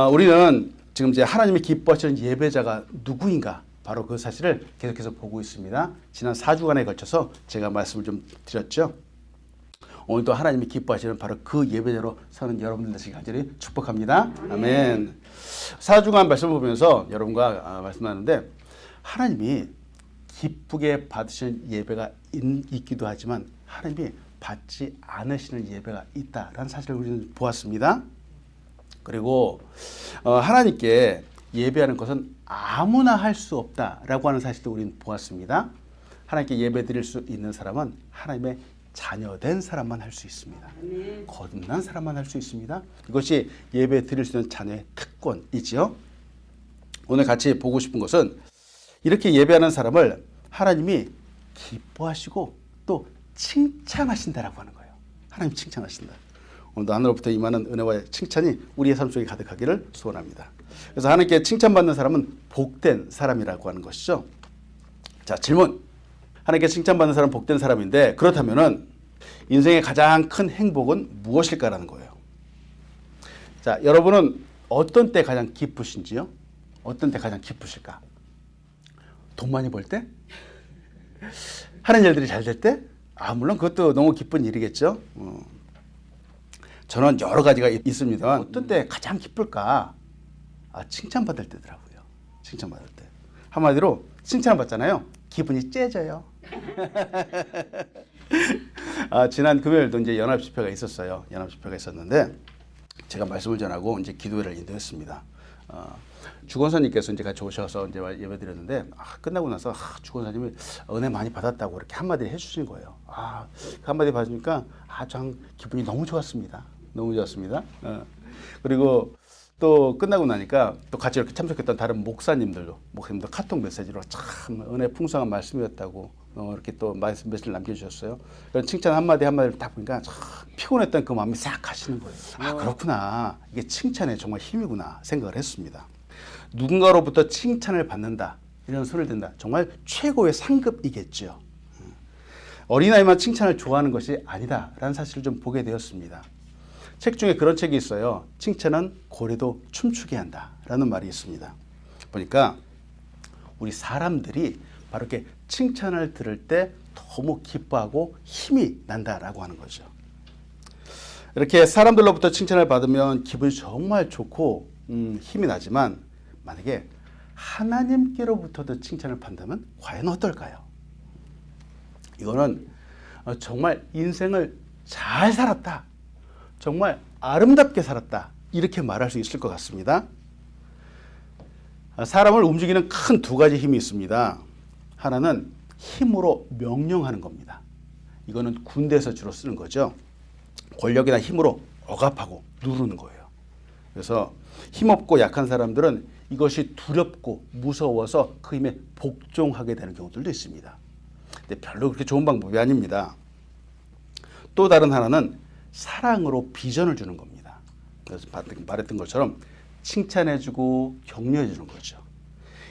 우리는 지금 이제 하나님이 기뻐하시는 예배자가 누구인가? 바로 그 사실을 계속해서 보고 있습니다. 지난 4주간에 걸쳐서 제가 말씀을 좀 드렸죠. 오늘도 하나님이 기뻐하시는 바로 그 예배자로 서는 여러분들 되시길 간절히 축복합니다. 아멘. 4주간 말씀을 보면서 여러분과 말씀하는데 하나님이 기쁘게 받으시는 예배가 있기도 하지만 하나님이 받지 않으시는 예배가 있다라는 사실을 우리는 보았습니다. 그리고 하나님께 예배하는 것은 아무나 할 수 없다라고 하는 사실도 우리는 보았습니다. 하나님께 예배 드릴 수 있는 사람은 하나님의 자녀된 사람만 할 수 있습니다. 거듭난 사람만 할 수 있습니다. 이것이 예배 드릴 수 있는 자녀의 특권이지요. 오늘 같이 보고 싶은 것은 이렇게 예배하는 사람을 하나님이 기뻐하시고 또 칭찬하신다라고 하는 거예요. 하나님 칭찬하신다. 오늘도 하늘로부터 임하는 은혜와 칭찬이 우리의 삶 속에 가득하기를 소원합니다. 그래서 하나님께 칭찬받는 사람은 복된 사람이라고 하는 것이죠. 자, 질문. 하나님께 칭찬받는 사람은 복된 사람인데 그렇다면은 인생의 가장 큰 행복은 무엇일까라는 거예요. 자, 여러분은 어떤 때 가장 기쁘신지요? 어떤 때 가장 기쁘실까? 돈 많이 벌 때? 하는 일들이 잘 될 때? 물론 그것도 너무 기쁜 일이겠죠. 저는 여러 가지가 있습니다만 어떤 때 가장 기쁠까? 칭찬받을 때더라고요. 칭찬받을 때. 한마디로 칭찬받잖아요. 기분이 째져요. 지난 금요일도 이제 연합집회가 있었어요. 연합집회가 있었는데 제가 말씀을 전하고 이제 기도회를 인도했습니다. 주권사님께서 이제 같이 오셔서 이제 예배드렸는데 끝나고 나서 주권사님이 은혜 많이 받았다고 이렇게 한마디 해주신 거예요. 그 한마디 받으니까 참 기분이 너무 좋았습니다. 너무 좋았습니다. 그리고 또 끝나고 나니까 또 같이 이렇게 참석했던 다른 목사님들 카톡 메시지로 참 은혜 풍성한 말씀이었다고 이렇게 또 메시지를 남겨주셨어요. 그런 칭찬 한마디를 딱 보니까 참 피곤했던 그 마음이 싹 가시는 거예요. 그렇구나. 이게 칭찬에 정말 힘이구나 생각을 했습니다. 누군가로부터 칭찬을 받는다. 이런 소리를 듣는다. 정말 최고의 상급이겠죠. 어린아이만 칭찬을 좋아하는 것이 아니다라는 사실을 좀 보게 되었습니다. 책 중에 그런 책이 있어요. 칭찬은 고래도 춤추게 한다라는 말이 있습니다. 보니까 우리 사람들이 바로 이렇게 칭찬을 들을 때 너무 기뻐하고 힘이 난다라고 하는 거죠. 이렇게 사람들로부터 칭찬을 받으면 기분이 정말 좋고 힘이 나지만 만약에 하나님께로부터도 칭찬을 받는다면 과연 어떨까요? 이거는 정말 인생을 잘 살았다. 정말 아름답게 살았다. 이렇게 말할 수 있을 것 같습니다. 사람을 움직이는 큰 두 가지 힘이 있습니다. 하나는 힘으로 명령하는 겁니다. 이거는 군대에서 주로 쓰는 거죠. 권력이나 힘으로 억압하고 누르는 거예요. 그래서 힘없고 약한 사람들은 이것이 두렵고 무서워서 그 힘에 복종하게 되는 경우들도 있습니다. 근데 별로 그렇게 좋은 방법이 아닙니다. 또 다른 하나는 사랑으로 비전을 주는 겁니다. 그래서 말했던 것처럼 칭찬해주고 격려해주는 거죠.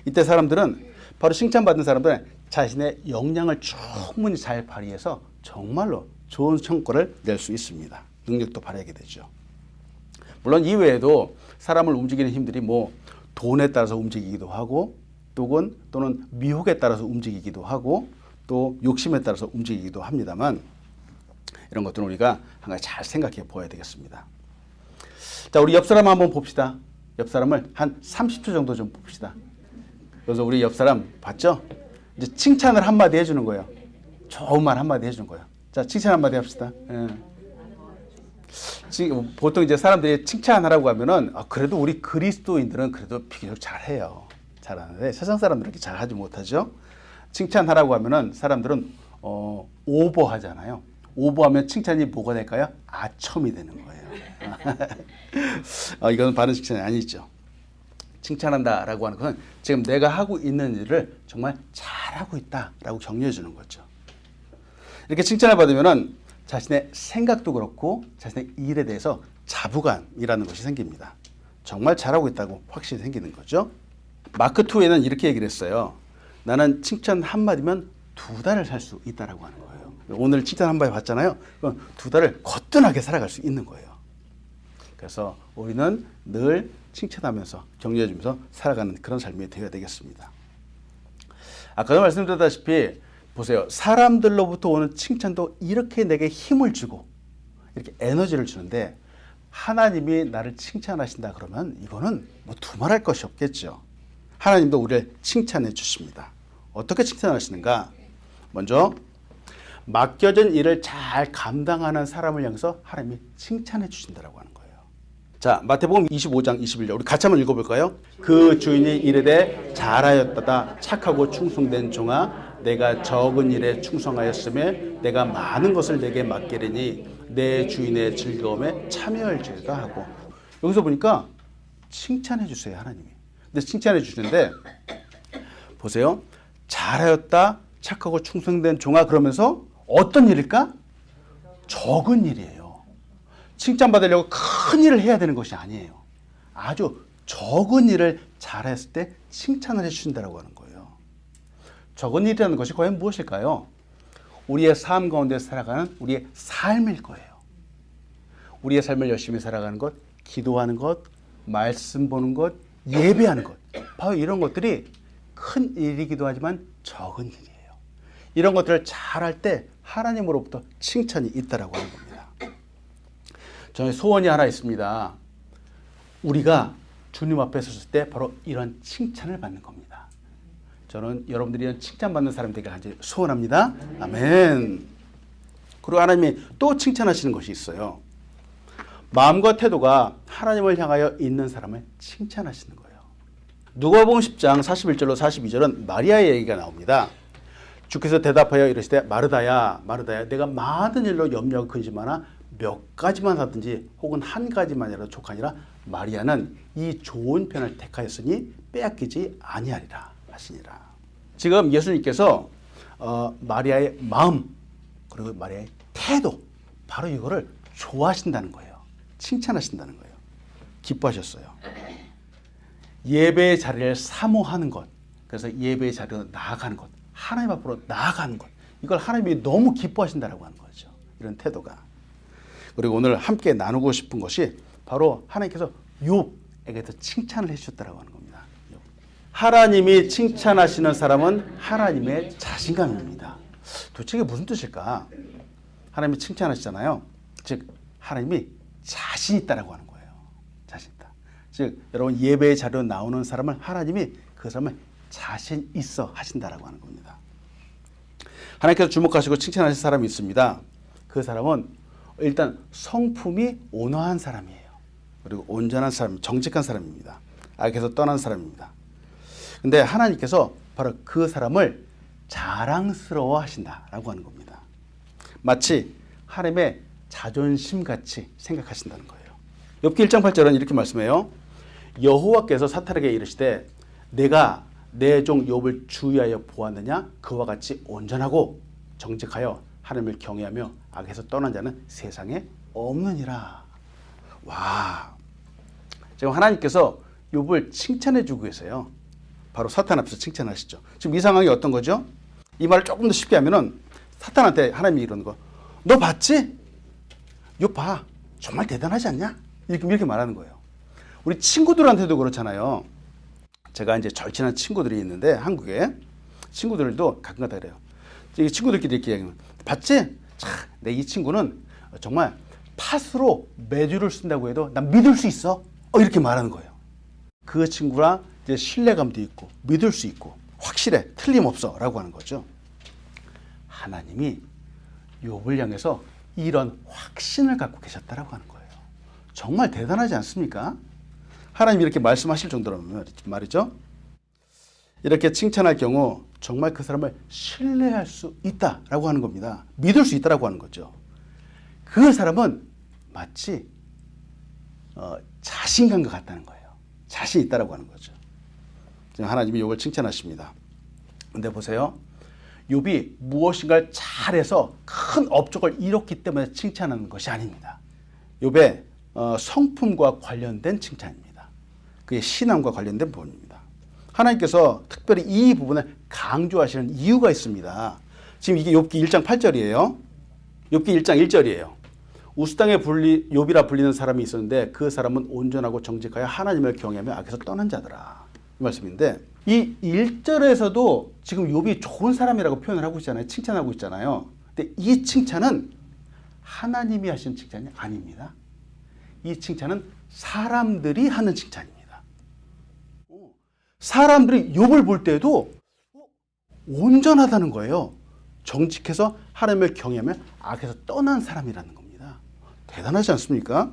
이때 사람들은 바로 칭찬받은 사람들은 자신의 역량을 충분히 잘 발휘해서 정말로 좋은 성과를 낼 수 있습니다. 능력도 발휘하게 되죠. 물론 이외에도 사람을 움직이는 힘들이 돈에 따라서 움직이기도 하고 또는 미혹에 따라서 움직이기도 하고 또 욕심에 따라서 움직이기도 합니다만 이런 것들은 우리가 한 가지 잘 생각해 보아야 되겠습니다. 자, 우리 옆 사람 한번 봅시다. 옆 사람을 한 30초 정도 좀 봅시다. 그래서 우리 옆 사람 봤죠? 이제 칭찬을 한마디 해주는 거예요. 좋은 말 한마디 해주는 거예요. 자, 칭찬 한마디 합시다. 보통 이제 사람들이 칭찬하라고 하면은 그래도 우리 그리스도인들은 그래도 비교적 잘해요. 잘하는데 세상 사람들은 그렇게 잘하지 못하죠. 칭찬하라고 하면은 사람들은 오버하잖아요. 오버하면 칭찬이 뭐가 될까요? 아첨이 되는 거예요. 이건 바른 칭찬이 아니죠. 칭찬한다라고 하는 것은 지금 내가 하고 있는 일을 정말 잘하고 있다라고 격려해 주는 거죠. 이렇게 칭찬을 받으면은 자신의 생각도 그렇고 자신의 일에 대해서 자부감이라는 것이 생깁니다. 정말 잘하고 있다고 확신이 생기는 거죠. 마크 투에는 이렇게 얘기를 했어요. 나는 칭찬 한마디면 2달을 살 수 있다라고 하는 거예요. 오늘 칭찬 한마디 받잖아요. 그럼 2달을 거뜬하게 살아갈 수 있는 거예요. 그래서 우리는 늘 칭찬하면서 격려해주면서 살아가는 그런 삶이 되어야 되겠습니다. 아까도 말씀드렸다시피 보세요. 사람들로부터 오는 칭찬도 이렇게 내게 힘을 주고 이렇게 에너지를 주는데 하나님이 나를 칭찬하신다 그러면 이거는 뭐 두말할 것이 없겠죠. 하나님도 우리를 칭찬해 주십니다. 어떻게 칭찬하시는가? 먼저 맡겨진 일을 잘 감당하는 사람을 향해서 하나님이 칭찬해 주신다고 하는 거예요. 자, 마태복음 25장 21절 우리 같이 한번 읽어볼까요? 그 주인이 이르되 잘하였다 착하고 충성된 종아 내가 적은 일에 충성하였으며 내가 많은 것을 내게 맡기리니 내 주인의 즐거움에 참여할지어다 하고 여기서 보니까 칭찬해 주세요 하나님이. 근데 칭찬해 주시는데 보세요. 잘하였다 착하고 충성된 종아 그러면서 어떤 일일까? 적은 일이에요. 칭찬받으려고 큰 일을 해야 되는 것이 아니에요. 아주 적은 일을 잘했을 때 칭찬을 해주신다고 하는 거예요. 적은 일이라는 것이 과연 무엇일까요? 우리의 삶 가운데 살아가는 우리의 삶일 거예요. 우리의 삶을 열심히 살아가는 것, 기도하는 것, 말씀 보는 것, 예배하는 것. 바로 이런 것들이 큰 일이기도 하지만 적은 일이에요. 이런 것들을 잘할 때 하나님으로부터 칭찬이 있다라고 하는 겁니다. 저의 소원이 하나 있습니다. 우리가 주님 앞에 섰을 때 바로 이런 칭찬을 받는 겁니다. 저는 여러분들이 이런 칭찬받는 사람이 되길 간절히 소원합니다. 아멘. 그리고 하나님이 또 칭찬하시는 것이 있어요. 마음과 태도가 하나님을 향하여 있는 사람을 칭찬하시는 거예요. 누가복음 10장 41절로 42절은 마리아의 얘기가 나옵니다. 주께서 대답하여 이르시되 마르다야 마르다야 내가 많은 일로 염려하고 근심하나 몇 가지만 하든지 혹은 한 가지만이라도 족하니라 마리아는 이 좋은 편을 택하였으니 빼앗기지 아니하리라 하시니라. 지금 예수님께서 마리아의 마음 그리고 마리아의 태도 바로 이거를 좋아하신다는 거예요. 칭찬하신다는 거예요. 기뻐하셨어요. 예배의 자리를 사모하는 것 그래서 예배의 자리로 나아가는 것 하나님 앞으로 나아가는 것 이걸 하나님이 너무 기뻐하신다고 하는 거죠. 이런 태도가. 그리고 오늘 함께 나누고 싶은 것이 바로 하나님께서 욥에게서 칭찬을 해주셨다고 하는 겁니다. 하나님이 칭찬하시는 사람은 하나님의 자신감입니다. 도대체 이게 무슨 뜻일까? 하나님이 칭찬하시잖아요. 즉 하나님이 자신 있다라고 하는 거예요. 자신 있다. 즉 여러분 예배의 자리로 나오는 사람을 하나님이 그 사람을 자신 있어 하신다라고 하는 겁니다. 하나님께서 주목하시고 칭찬하신 사람이 있습니다. 그 사람은 일단 성품이 온화한 사람이에요. 그리고 온전한 사람, 정직한 사람입니다. 악에서 떠난 사람입니다. 근데 하나님께서 바로 그 사람을 자랑스러워 하신다라고 하는 겁니다. 마치 하나님의 자존심같이 생각하신다는 거예요. 욥기 1장 8절은 이렇게 말씀해요. 여호와께서 사탄에게 이르시되 내가 내 종 욥을 주의하여 보았느냐 그와 같이 온전하고 정직하여 하나님을 경외하며 악에서 떠난 자는 세상에 없느니라. 와, 지금 하나님께서 욥을 칭찬해 주고 계세요. 바로 사탄 앞에서 칭찬하시죠. 지금 이 상황이 어떤 거죠? 이 말을 조금 더 쉽게 하면은 사탄한테 하나님이 이러는 거. 너 봤지? 욥 봐. 정말 대단하지 않냐? 이렇게 말하는 거예요. 우리 친구들한테도 그렇잖아요. 제가 이제 절친한 친구들이 있는데 한국에 친구들도 가끔가다 그래요. 이 친구들끼리 이렇게 얘기하면 봤지? 내 이 친구는 정말 팥으로 메주를 쓴다고 해도 난 믿을 수 있어. 이렇게 말하는 거예요. 그 친구랑 이제 신뢰감도 있고 믿을 수 있고 확실해 틀림없어라고 하는 거죠. 하나님이 욥을 향해서 이런 확신을 갖고 계셨다라고 하는 거예요. 정말 대단하지 않습니까? 하나님이 이렇게 말씀하실 정도라면 말이죠. 이렇게 칭찬할 경우 정말 그 사람을 신뢰할 수 있다라고 하는 겁니다. 믿을 수 있다라고 하는 거죠. 그 사람은 마치 자신감과 같다는 거예요. 자신 있다라고 하는 거죠. 하나님이 욥을 칭찬하십니다. 근데 보세요. 욥이 무엇인가를 잘해서 큰 업적을 이뤘기 때문에 칭찬하는 것이 아닙니다. 욥의 성품과 관련된 칭찬입니다. 그의 신앙과 관련된 부분입니다. 하나님께서 특별히 이 부분을 강조하시는 이유가 있습니다. 지금 이게 욥기 1장 8절이에요. 욥기 1장 1절이에요. 우스당의 욥이라 불리는 사람이 있었는데 그 사람은 온전하고 정직하여 하나님을 경외하며 악에서 떠난 자더라. 이 말씀인데 이 1절에서도 지금 욥이 좋은 사람이라고 표현을 하고 있잖아요. 칭찬하고 있잖아요. 근데 이 칭찬은 하나님이 하신 칭찬이 아닙니다. 이 칭찬은 사람들이 하는 칭찬입니다. 사람들이 욥을 볼 때도 온전하다는 거예요. 정직해서 하나님을 경외하며 악에서 떠난 사람이라는 겁니다. 대단하지 않습니까?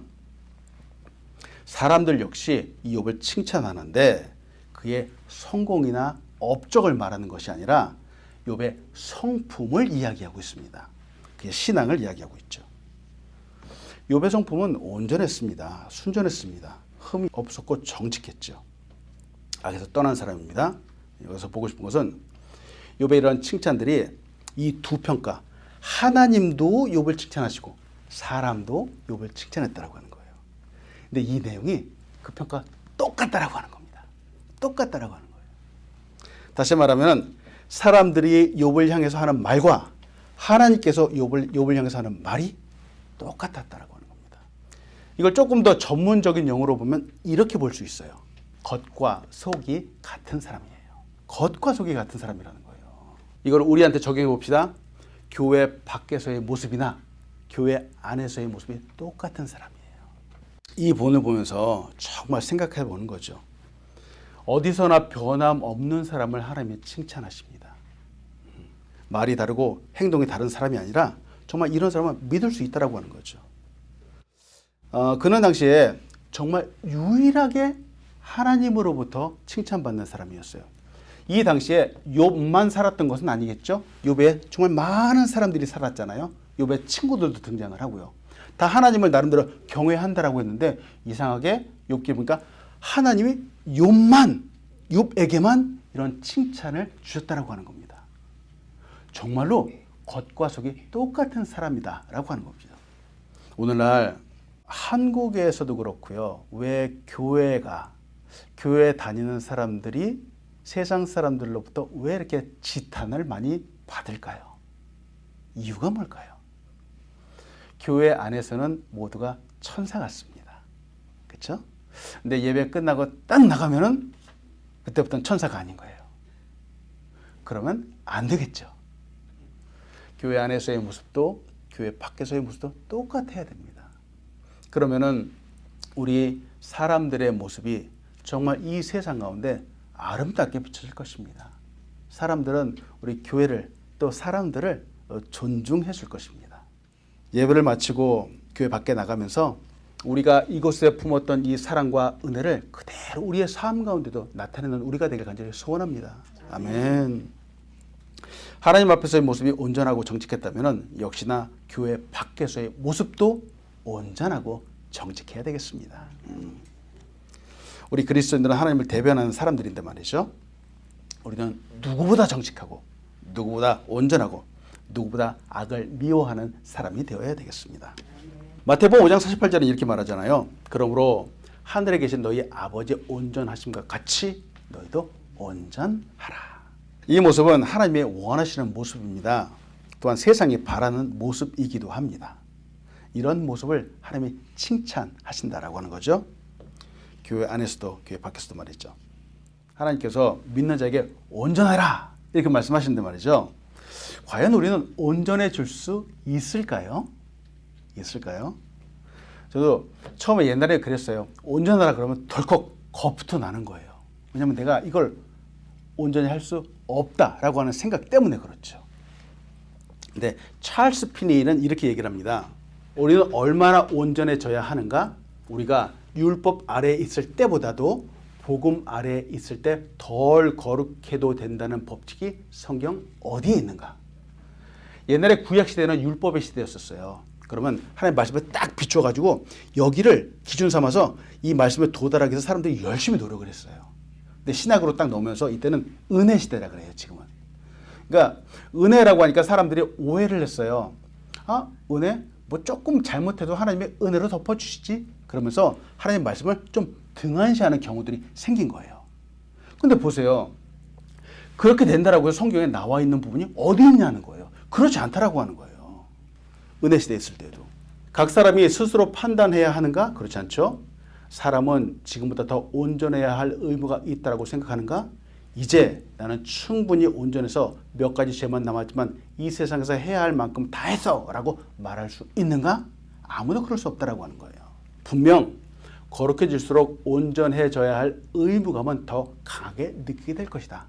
사람들 역시 이 욥을 칭찬하는데 그의 성공이나 업적을 말하는 것이 아니라 욥의 성품을 이야기하고 있습니다. 그의 신앙을 이야기하고 있죠. 욥의 성품은 온전했습니다. 순전했습니다. 흠이 없었고 정직했죠. 악에서 떠난 사람입니다. 여기서 보고 싶은 것은 욥의 이런 칭찬들이 이 두 평가, 하나님도 욥을 칭찬하시고 사람도 욥을 칭찬했다라고 하는 거예요. 근데 이 내용이 그 평가 똑같다라고 하는 겁니다. 똑같다라고 하는 거예요. 다시 말하면 사람들이 욥을 향해서 하는 말과 하나님께서 욥을 향해서 하는 말이 똑같았다라고 하는 겁니다. 이걸 조금 더 전문적인 용어로 보면 이렇게 볼 수 있어요. 겉과 속이 같은 사람이에요. 겉과 속이 같은 사람이라는 거예요. 이걸 우리한테 적용해 봅시다. 교회 밖에서의 모습이나 교회 안에서의 모습이 똑같은 사람이에요. 이 본을 보면서 정말 생각해 보는 거죠. 어디서나 변함없는 사람을 하나님이 칭찬하십니다. 말이 다르고 행동이 다른 사람이 아니라 정말 이런 사람은 믿을 수 있다라고 하는 거죠. 그는 당시에 정말 유일하게 하나님으로부터 칭찬받는 사람이었어요. 이 당시에 욥만 살았던 것은 아니겠죠. 욥에 정말 많은 사람들이 살았잖아요. 욥의 친구들도 등장을 하고요. 다 하나님을 나름대로 경외한다라고 했는데 이상하게 욥기 보니까 하나님이 욥에게만 이런 칭찬을 주셨다라고 하는 겁니다. 정말로 겉과 속이 똑같은 사람이다라고 하는 겁니다. 오늘날 한국에서도 그렇고요. 왜 교회 다니는 사람들이 세상 사람들로부터 왜 이렇게 지탄을 많이 받을까요? 이유가 뭘까요? 교회 안에서는 모두가 천사 같습니다. 그렇죠? 근데 예배 끝나고 딱 나가면은 그때부터는 천사가 아닌 거예요. 그러면 안 되겠죠. 교회 안에서의 모습도 교회 밖에서의 모습도 똑같아야 됩니다. 그러면은 우리 사람들의 모습이 정말 이 세상 가운데 아름답게 비춰질 것입니다. 사람들은 우리 교회를 또 사람들을 존중해 줄 것입니다. 예배를 마치고 교회 밖에 나가면서 우리가 이곳에 품었던 이 사랑과 은혜를 그대로 우리의 삶 가운데도 나타내는 우리가 되길 간절히 소원합니다. 아멘. 하나님 앞에서의 모습이 온전하고 정직했다면 역시나 교회 밖에서의 모습도 온전하고 정직해야 되겠습니다. 우리 그리스도인들은 하나님을 대변하는 사람들인데 말이죠. 우리는 누구보다 정직하고 누구보다 온전하고 누구보다 악을 미워하는 사람이 되어야 되겠습니다. 마태복음 5장 48절에 이렇게 말하잖아요. 그러므로 하늘에 계신 너희 아버지의 온전하심과 같이 너희도 온전하라. 이 모습은 하나님의 원하시는 모습입니다. 또한 세상이 바라는 모습이기도 합니다. 이런 모습을 하나님이 칭찬하신다라고 하는 거죠. 교회 안에서도 교회 밖에서도 말이죠. 하나님께서 믿는 자에게 온전하라 이렇게 말씀하시는데 말이죠. 과연 우리는 온전해질 수 있을까요? 저도 처음에 옛날에 그랬어요. 온전하라 그러면 덜컥 겁부터 나는 거예요. 왜냐하면 내가 이걸 온전히 할 수 없다라고 하는 생각 때문에 그렇죠. 근데 찰스 피니는 이렇게 얘기를 합니다. 우리는 얼마나 온전해져야 하는가? 우리가 율법 아래에 있을 때보다도 복음 아래에 있을 때 덜 거룩해도 된다는 법칙이 성경 어디에 있는가? 옛날에 구약시대는 율법의 시대였었어요. 그러면 하나님 말씀을 딱 비춰가지고 여기를 기준 삼아서 이 말씀에 도달하기 위해서 사람들이 열심히 노력을 했어요. 근데 신학으로 딱 넣으면서 이때는 은혜 시대라 그래요, 지금은. 그러니까 은혜라고 하니까 사람들이 오해를 했어요. 아, 은혜? 뭐 조금 잘못해도 하나님의 은혜로 덮어주시지? 그러면서 하나님 말씀을 좀 등한시하는 경우들이 생긴 거예요. 근데 보세요. 그렇게 된다라고 해서 성경에 나와 있는 부분이 어디 있냐는 거예요. 그렇지 않다라고 하는 거예요. 은혜 시대에 있을 때도. 각 사람이 스스로 판단해야 하는가? 그렇지 않죠. 사람은 지금보다 더 온전해야 할 의무가 있다고 생각하는가? 이제 나는 충분히 온전해서 몇 가지 죄만 남았지만 이 세상에서 해야 할 만큼 다 했어 라고 말할 수 있는가? 아무도 그럴 수 없다라고 하는 거예요. 분명 거룩해질수록 온전해져야 할 의무감은 더 강하게 느끼게 될 것이다.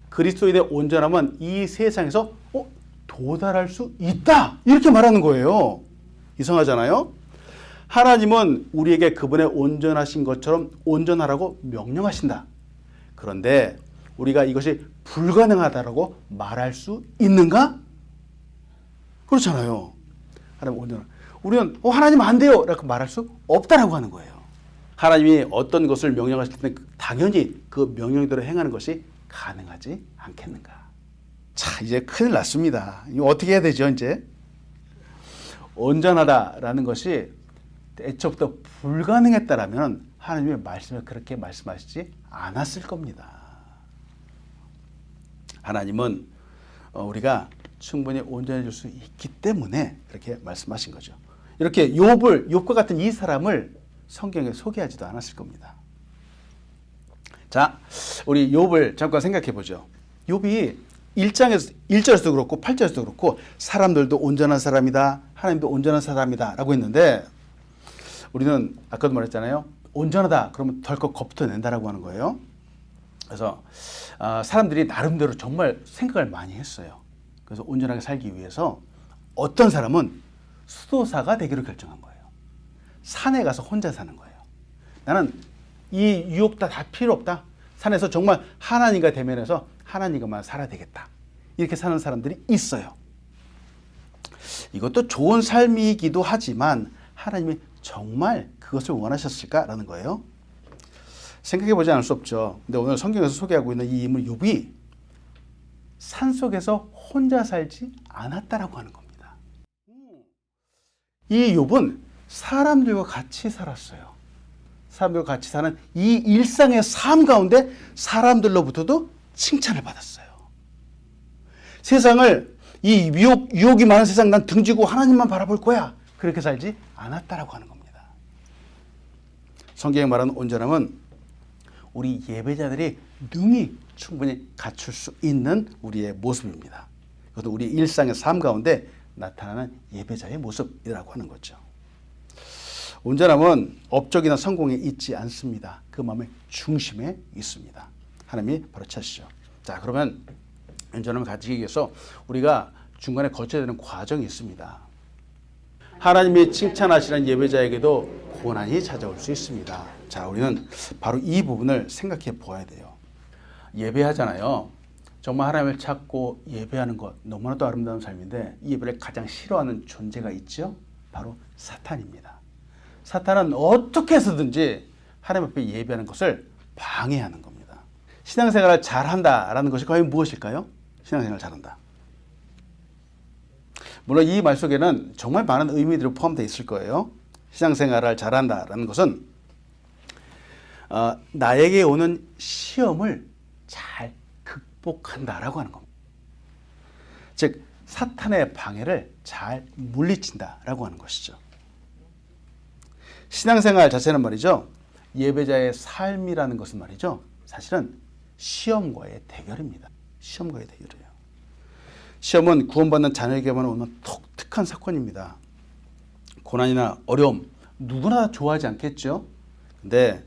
그리스도인의 온전함은 이 세상에서 도달할 수 있다 이렇게 말하는 거예요. 이상하잖아요. 하나님은 우리에게 그분의 온전하신 것처럼 온전하라고 명령하신다. 그런데 우리가 이것이 불가능하다라고 말할 수 있는가? 그렇잖아요. 하나님 온전. 우리는 하나님 안 돼요 라고 말할 수 없다라고 하는 거예요. 하나님이 어떤 것을 명령하실 때 당연히 그 명령대로 행하는 것이 가능하지 않겠는가? 자, 이제 큰일 났습니다. 이거 어떻게 해야 되죠, 이제? 온전하다라는 것이 애초부터 불가능했다라면 하나님의 말씀을 그렇게 말씀하시지 않았을 겁니다. 하나님은 우리가 충분히 온전해질 수 있기 때문에 그렇게 말씀하신 거죠. 이렇게 욥과 같은 이 사람을 성경에 소개하지도 않았을 겁니다. 자, 우리 욥을 잠깐 생각해 보죠. 욥이 1절에서도 그렇고 8절에서도 그렇고 사람들도 온전한 사람이다. 하나님도 온전한 사람이다 라고 했는데 우리는 아까도 말했잖아요. 온전하다 그러면 덜컥 겁부터 낸다라고 하는 거예요. 그래서 사람들이 나름대로 정말 생각을 많이 했어요. 그래서 온전하게 살기 위해서 어떤 사람은 수도사가 되기로 결정한 거예요. 산에 가서 혼자 사는 거예요. 나는 이 유혹 다 필요 없다. 산에서 정말 하나님과 대면해서 하나님과만 살아야 되겠다. 이렇게 사는 사람들이 있어요. 이것도 좋은 삶이기도 하지만 하나님이 정말 그것을 원하셨을까라는 거예요. 생각해보지 않을 수 없죠. 근데 오늘 성경에서 소개하고 있는 이 인물 욥이 산속에서 혼자 살지 않았다라고 하는 겁니다. 이 욥은 사람들과 같이 살았어요. 사람들과 같이 사는 이 일상의 삶 가운데 사람들로부터도 칭찬을 받았어요. 세상을 이 유혹이 많은 세상 난 등지고 하나님만 바라볼 거야. 그렇게 살지 않았다라고 하는 겁니다. 성경에 말하는 온전함은 우리 예배자들이 능히 충분히 갖출 수 있는 우리의 모습입니다. 그것도 우리 일상의 삶 가운데 나타나는 예배자의 모습이라고 하는 거죠. 온전함은 업적이나 성공에 있지 않습니다. 그 마음의 중심에 있습니다. 하나님이 바로 찾으시죠. 자, 그러면 온전함을 가지기 위해서 우리가 중간에 거쳐야 되는 과정이 있습니다. 하나님이 칭찬하시는 예배자에게도 고난이 찾아올 수 있습니다. 자, 우리는 바로 이 부분을 생각해 보아야 돼요. 예배하잖아요. 정말 하나님을 찾고 예배하는 것 너무나도 아름다운 삶인데 이 예배를 가장 싫어하는 존재가 있죠. 바로 사탄입니다. 사탄은 어떻게 해서든지 하나님 앞에 예배하는 것을 방해하는 겁니다. 신앙생활을 잘한다라는 것이 과연 무엇일까요? 신앙생활을 잘한다. 물론 이 말 속에는 정말 많은 의미들이 포함되어 있을 거예요. 신앙생활을 잘한다라는 것은 나에게 오는 시험을 잘 극복한다라고 하는 겁니다. 즉 사탄의 방해를 잘 물리친다라고 하는 것이죠. 신앙생활 자체는 말이죠. 예배자의 삶이라는 것은 말이죠. 사실은 시험과의 대결입니다. 시험과의 대결이에요. 시험은 구원받는 자녀에게만 오는 독특한 사건입니다. 고난이나 어려움 누구나 좋아하지 않겠죠. 근데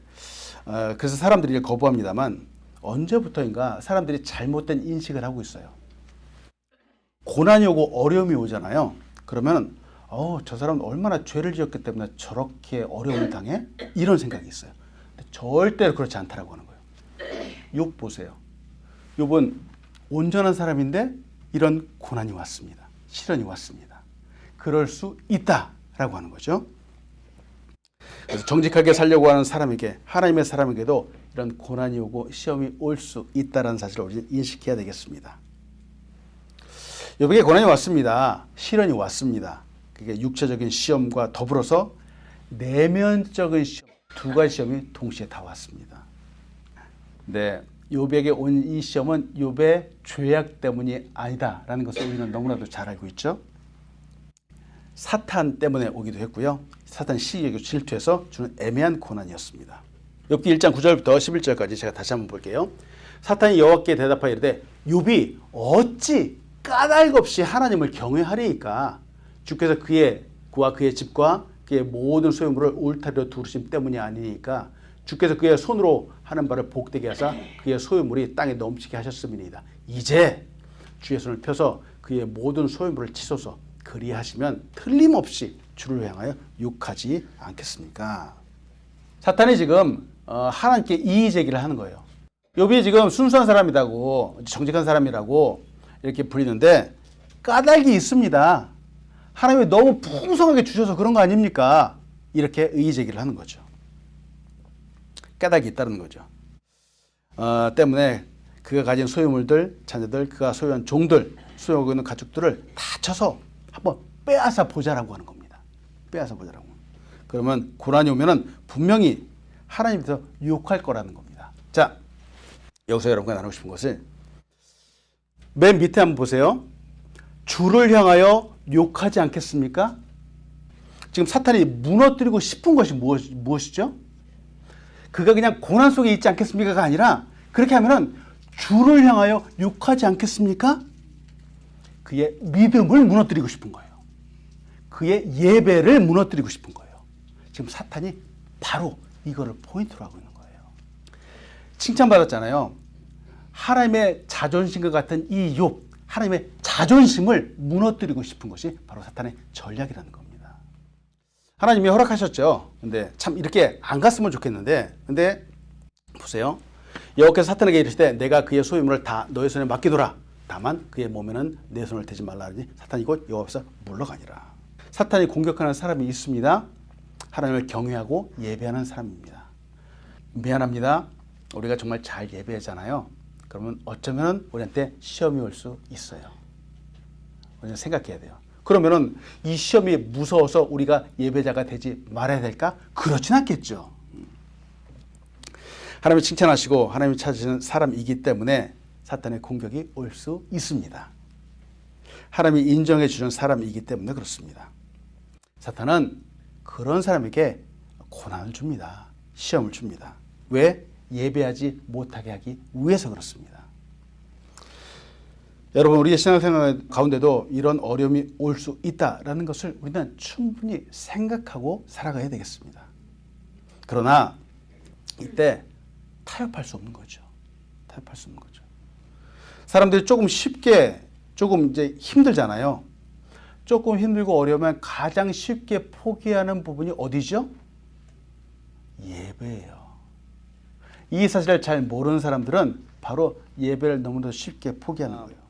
그래서 사람들이 거부합니다만 언제부터인가 사람들이 잘못된 인식을 하고 있어요. 고난이 오고 어려움이 오잖아요. 그러면 저 사람은 얼마나 죄를 지었기 때문에 저렇게 어려움을 당해? 이런 생각이 있어요. 근데 절대로 그렇지 않다라고 하는 거예요. 욥 보세요. 욥은 온전한 사람인데 이런 고난이 왔습니다. 시련이 왔습니다. 그럴 수 있다라고 하는 거죠. 그래서 정직하게 살려고 하는 사람에게 하나님의 사람에게도 이런 고난이 오고 시험이 올 수 있다는 사실을 우리는 인식해야 되겠습니다. 욥에게 고난이 왔습니다. 시련이 왔습니다. 그게 육체적인 시험과 더불어서 내면적인 시험, 두 가지 시험이 동시에 다 왔습니다. 네, 욥에게 온 이 시험은 욥의 죄악 때문이 아니다라는 것을 우리는 너무나도 잘 알고 있죠. 사탄 때문에 오기도 했고요. 사탄 시기하고 질투해서 주는 애매한 고난이었습니다. 욥기 1장 9절부터 11절까지 제가 다시 한번 볼게요. 사탄이 여호와께 대답하여 이르되 욥이 어찌 까닭 없이 하나님을 경외하리이까? 주께서 그와 그의 집과 그의 모든 소유물을 울타리로 두르심 때문이 아니니까 주께서 그의 손으로 하는 바를 복되게 하사 그의 소유물이 땅에 넘치게 하셨음이니이다. 이제 주의 손을 펴서 그의 모든 소유물을 치소서. 그리하시면 틀림없이 주를 향하여 욕하지 않겠습니까? 사탄이 지금 하나님께 이의 제기를 하는 거예요. 욥이 지금 순수한 사람이라고, 정직한 사람이라고 이렇게 불리는데 까닭이 있습니다. 하나님이 너무 풍성하게 주셔서 그런 거 아닙니까? 이렇게 이의 제기를 하는 거죠. 까닭이 있다는 거죠. 때문에 그가 가진 소유물들, 자녀들, 그가 소유한 종들, 소유하고 있는 가축들을 다 쳐서 한번 빼앗아 보자라고 하는 겁니다. 빼앗아 보자라고. 그러면 고난이 오면은 분명히 하나님께서 유혹할 거라는 겁니다. 자, 여기서 여러분과 나누고 싶은 것을 맨 밑에 한번 보세요. 주를 향하여 욕하지 않겠습니까? 지금 사탄이 무너뜨리고 싶은 것이 무엇이죠? 그가 그냥 고난 속에 있지 않겠습니까가 아니라 그렇게 하면은 주를 향하여 욕하지 않겠습니까? 그의 믿음을 무너뜨리고 싶은 거예요. 그의 예배를 무너뜨리고 싶은 거예요. 지금 사탄이 바로 이거를 포인트로 하고 있는 거예요. 칭찬받았잖아요. 하나님의 자존심과 같은 이 욥, 하나님의 자존심을 무너뜨리고 싶은 것이 바로 사탄의 전략이라는 겁니다. 하나님이 허락하셨죠. 근데 참 이렇게 안 갔으면 좋겠는데, 근데 보세요. 여호와께서 사탄에게 이르시되 내가 그의 소유물을 다 너의 손에 맡기노라. 다만 그의 몸에는 내 손을 대지 말라 하니 사탄이 곧 여호와 앞에서 물러가니라. 사탄이 공격하는 사람이 있습니다. 하나님을 경외하고 예배하는 사람입니다. 미안합니다. 우리가 정말 잘 예배하잖아요. 그러면 어쩌면 우리한테 시험이 올 수 있어요. 우리는 생각해야 돼요. 그러면은 이 시험이 무서워서 우리가 예배자가 되지 말아야 될까? 그렇진 않겠죠. 하나님을 칭찬하시고 하나님을 찾으시는 사람이기 때문에 사탄의 공격이 올 수 있습니다. 하나님이 인정해 주는 사람이기 때문에 그렇습니다. 사탄은 그런 사람에게 고난을 줍니다. 시험을 줍니다. 왜? 예배하지 못하게 하기 위해서 그렇습니다. 여러분, 우리의 신앙생활 가운데도 이런 어려움이 올 수 있다라는 것을 우리는 충분히 생각하고 살아가야 되겠습니다. 그러나 이때 타협할 수 없는 거죠. 타협할 수 없는 거죠. 사람들이 조금 쉽게, 조금 이제 힘들잖아요. 조금 힘들고 어려우면 가장 쉽게 포기하는 부분이 어디죠? 예배예요. 이 사실을 잘 모르는 사람들은 바로 예배를 너무도 쉽게 포기하는 거예요.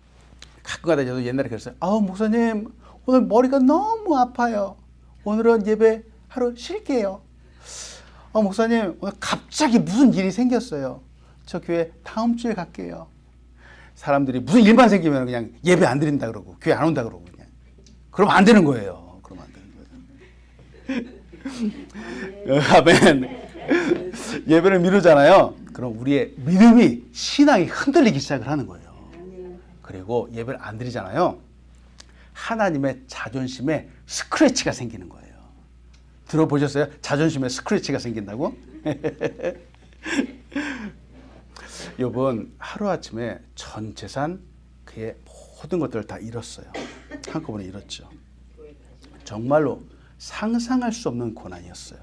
가끔가다 저도 옛날에 그랬어요. 목사님, 오늘 머리가 너무 아파요. 오늘은 예배 하루 쉴게요. 목사님, 오늘 갑자기 무슨 일이 생겼어요. 저 교회 다음 주에 갈게요. 사람들이 무슨 일만 생기면 그냥 예배 안 드린다 그러고 교회 안 온다 그러고 그냥. 그러면 안 되는 거예요. 그러면 안 되는 거예요. 아멘. 예배를 미루잖아요. 그럼 우리의 믿음이, 신앙이 흔들리기 시작을 하는 거예요. 그리고 예배를 안 드리잖아요. 하나님의 자존심에 스크래치가 생기는 거예요. 들어보셨어요? 자존심에 스크래치가 생긴다고? 욥은 하루아침에 전 재산, 그의 모든 것들을 다 잃었어요. 한꺼번에 잃었죠. 정말로 상상할 수 없는 고난이었어요.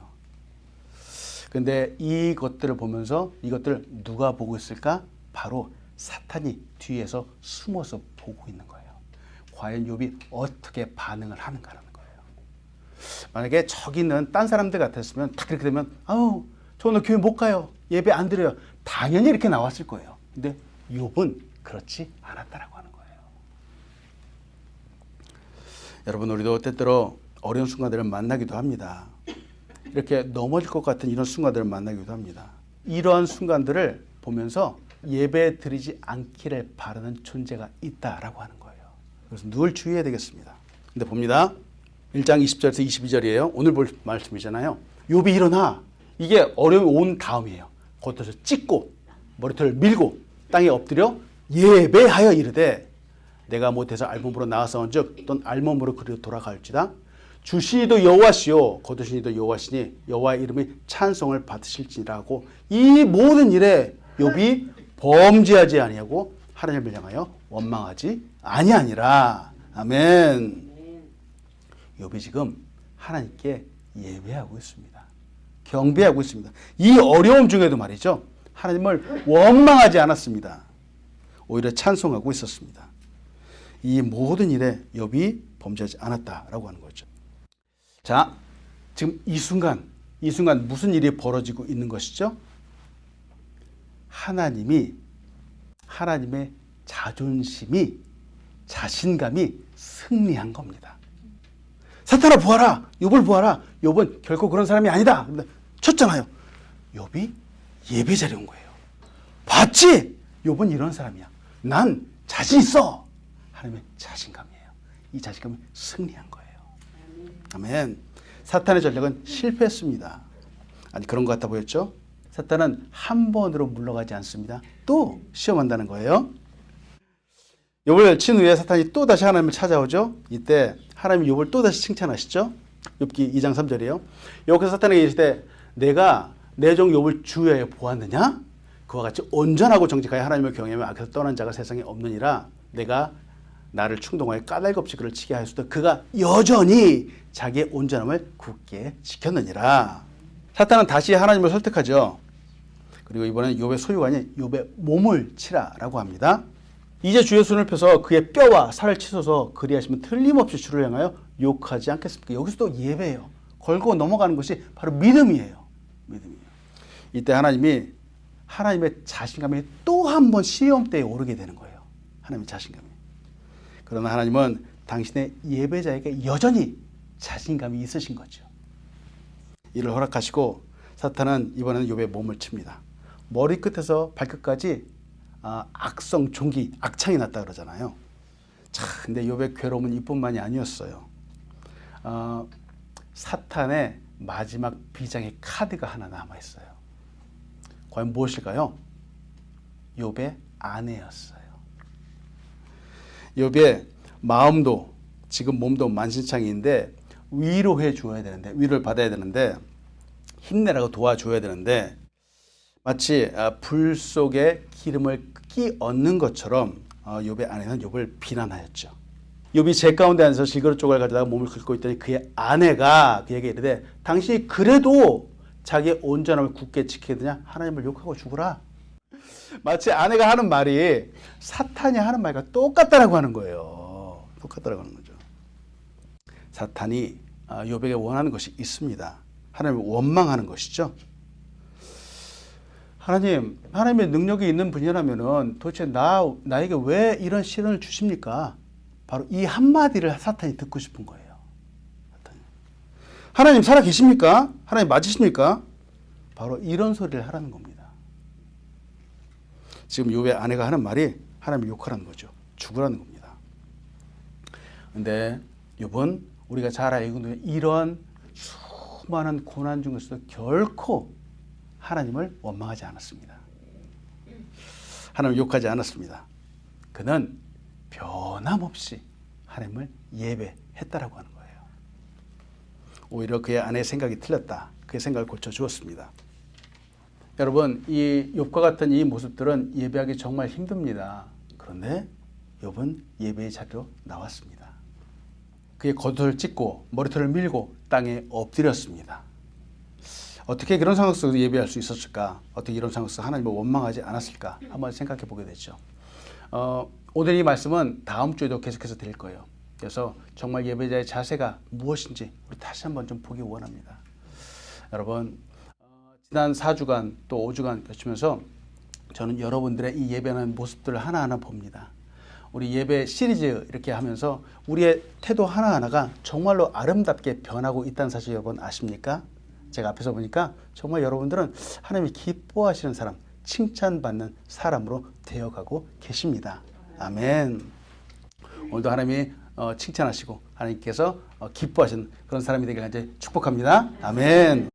근데 이것들을 보면서 이것들을 누가 보고 있을까? 바로 사탄이 뒤에서 숨어서 보고 있는 거예요. 과연 욥이 어떻게 반응을 하는가라는 거예요. 만약에 저기 있는 딴 사람들 같았으면 딱 이렇게 되면 저 오늘 교회 못 가요. 예배 안 드려요. 당연히 이렇게 나왔을 거예요. 근데 욥은 그렇지 않았다라고 하는 거예요. 여러분, 우리도 때때로 어려운 순간들을 만나기도 합니다. 이렇게 넘어질 것 같은 이런 순간들을 만나기도 합니다. 이러한 순간들을 보면서 예배 드리지 않기를 바라는 존재가 있다라고 하는 거예요. 그래서 늘 주의해야 되겠습니다. 근데 봅니다. 1장 20절에서 22절이에요. 오늘 볼 말씀이잖아요. 욥이 일어나. 이게 어려움이 온 다음이에요. 겉옷을 찢고 머리털을 밀고 땅에 엎드려 예배하여 이르되 내가 못해서 알몸으로 나아서온즉 넌 알몸으로 그리로 돌아갈지다. 주시니도 여호와시요 거두시니도 여호와시니 여호와의 이름이 찬송을 받으실지라고 이 모든 일에 욥이 범죄하지 아니하고 하나님을 향하여 원망하지 아니하니라. 아멘. 욥이 지금 하나님께 예배하고 있습니다. 경배하고 있습니다. 이 어려움 중에도 말이죠. 하나님을 원망하지 않았습니다. 오히려 찬송하고 있었습니다. 이 모든 일에 욥이 범죄하지 않았다라고 하는 거죠. 자, 지금 이 순간 무슨 일이 벌어지고 있는 것이죠? 하나님의 자존심이, 자신감이 승리한 겁니다. 사탄아 보아라, 욥을 보아라. 욥은 결코 그런 사람이 아니다. 근데 쳤잖아요. 욥이 예배 자리에 온 거예요. 봤지? 욥은 이런 사람이야. 난 자신 있어. 하나님의 자신감이에요. 이 자신감이 승리한 거예요. 아멘. 사탄의 전략은 실패했습니다. 아니 그런 것 같아 보였죠? 사탄은 한 번으로 물러가지 않습니다. 또 시험한다는 거예요. 욥을 친 후에 사탄이 또 다시 하나님을 찾아오죠. 이때 하나님이 욥을 또 다시 칭찬하시죠. 욥기 2장 3절이에요. 여기서 사탄에게 이르시되 내가 내 종 욥을 주의하여 보았느냐? 그와 같이 온전하고 정직하여 하나님을 경외하며 악에서 떠난 자가 세상에 없느니라. 내가 나를 충동하여 까닭없이 그를 치게 하였으되 그가 여전히 자기의 온전함을 굳게 지켰느니라. 사탄은 다시 하나님을 설득하죠. 그리고 이번에는 욥의 소유가 아닌 욥의 몸을 치라라고 합니다. 이제 주의 손을 펴서 그의 뼈와 살을 치소서 그리하시면 틀림없이 주를 향하여 욕하지 않겠습니까? 여기서도 예배예요. 걸고 넘어가는 것이 바로 믿음이에요. 믿음이에요. 이때 하나님의 자신감이 또 한 번 시험대에 오르게 되는 거예요. 하나님의 자신감이. 그러나 하나님은 당신의 예배자에게 여전히 자신감이 있으신 거죠. 이를 허락하시고 사탄은 이번에는 욥의 몸을 칩니다. 머리끝에서 발끝까지 악성 종기, 악창이 났다 그러잖아요. 자, 근데 욥의 괴로움은 이뿐만이 아니었어요. 사탄의 마지막 비장의 카드가 하나 남아있어요. 과연 무엇일까요? 욥의 아내였어요. 욥의 마음도 지금 몸도 만신창이인데 위로해 줘야 되는데, 위로를 받아야 되는데, 힘내라고 도와줘야 되는데 마치 불 속에 기름을 끼얹는 것처럼 욥의 아내는 욥을 비난하였죠. 욥이 재 가운데 앉아서 질그릇 조각을 가져다가 몸을 긁고 있더니 그의 아내가 그에게 이르되 당신이 그래도 자기의 온전함을 굳게 지키느냐? 하나님을 욕하고 죽으라. 마치 아내가 하는 말이 사탄이 하는 말과 똑같다라고 하는 거예요. 똑같다라고 하는 거죠. 사탄이 욥에게 원하는 것이 있습니다. 하나님을 원망하는 것이죠. 하나님의 능력이 있는 분이라면은 도대체 나에게 왜 이런 시련을 주십니까? 바로 이 한마디를 사탄이 듣고 싶은 거예요. 하나님 살아 계십니까? 하나님 맞으십니까? 바로 이런 소리를 하라는 겁니다. 지금 욥의 아내가 하는 말이 하나님을 욕하라는 거죠. 죽으라는 겁니다. 근데 욥은 우리가 잘 알고 있는 이런 수많은 고난 중에서도 결코 하나님을 원망하지 않았습니다. 하나님을 욕하지 않았습니다. 그는 변함없이 하나님을 예배했다라고 하는 거예요. 오히려 그의 아내의 생각이 틀렸다. 그의 생각을 고쳐주었습니다. 여러분, 이 욥과 같은 이 모습들은 예배하기 정말 힘듭니다. 그런데 욥은 예배의 자리로 나왔습니다. 그의 겉옷을 찢고 머리털을 밀고 땅에 엎드렸습니다. 어떻게 그런 상황 속에서 예배할 수 있었을까? 어떻게 이런 상황 속에서 하나님을 원망하지 않았을까? 한번 생각해 보게 되죠. 오늘 이 말씀은 다음 주에도 계속해서 드릴 거예요. 그래서 정말 예배자의 자세가 무엇인지 우리 다시 한번 좀 보기 원합니다. 여러분, 지난 4주간 또 5주간 거치면서 저는 여러분들의 이 예배하는 모습들을 하나하나 봅니다. 우리 예배 시리즈 이렇게 하면서 우리의 태도 하나하나가 정말로 아름답게 변하고 있다는 사실 여러분 아십니까? 제가 앞에서 보니까 정말 여러분들은 하나님이 기뻐하시는 사람, 칭찬받는 사람으로 되어가고 계십니다. 아멘. 오늘도 하나님이 칭찬하시고 하나님께서 기뻐하시는 그런 사람이 되길 이제 축복합니다. 아멘.